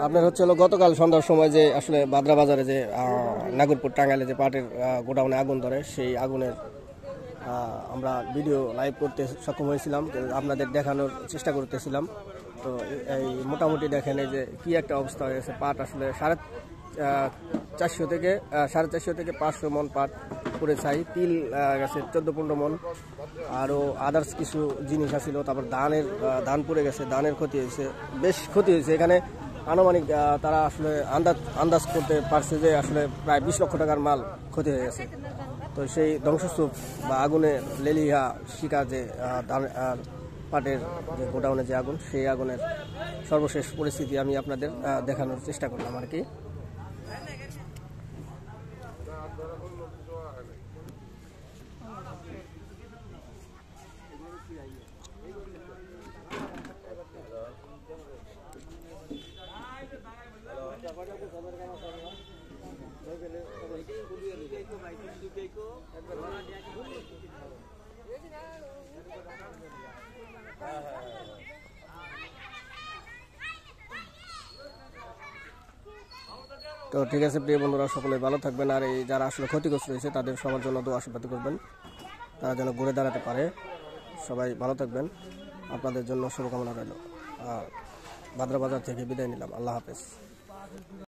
আপনার হচ্ছে গতকাল সন্ধ্যার সময় যে আসলে বাদরা বাজারে যে নাগরপুর টাঙ্গাইলে যে পাটের গোডাউনে আগুন ধরে, সেই আগুনের আমরা ভিডিও লাইভ করতে সক্ষম হয়েছিলাম, আপনাদের দেখানোর চেষ্টা করতেছিলাম। তো এই মোটামুটি দেখেন এই যে কি একটা অবস্থা হয়ে গেছে। পাট আসলে 450 থেকে 500 মন পাট পুড়ে ছাই, তিল গেছে 14-15 মন, আরও আদার্স কিছু জিনিস আছিল। তারপর ধান পুড়ে গেছে, ধানের ক্ষতি হয়েছে, বেশ ক্ষতি হয়েছে। এখানে আনুমানিক তারা আসলে আন্দাজ করতে পারছে যে আসলে প্রায় 20 লক্ষ টাকার মাল ক্ষতি হয়ে গেছে। তো সেই ধ্বংসস্তূপ বা আগুনে লেলিহা শিকা যে পাটের যে গোডাউনে যে আগুন, সেই আগুনের সর্বশেষ পরিস্থিতি আমি আপনাদের দেখানোর চেষ্টা করলাম আর কি। তো ঠিক আছে প্রিয় বন্ধুরা, সকলে ভালো থাকবেন। আর এই যারা আসলে ক্ষতিগ্রস্ত হয়েছে তাদের সবার জন্য দোয়া আশীর্বাদ করবেন, তারা যেন ঘুরে দাঁড়াতে পারে। সবাই ভালো থাকবেন, আপনাদের জন্য শুভকামনা রইল। বাদরা বাজার থেকে বিদায় নিলাম, আল্লাহ হাফেজ।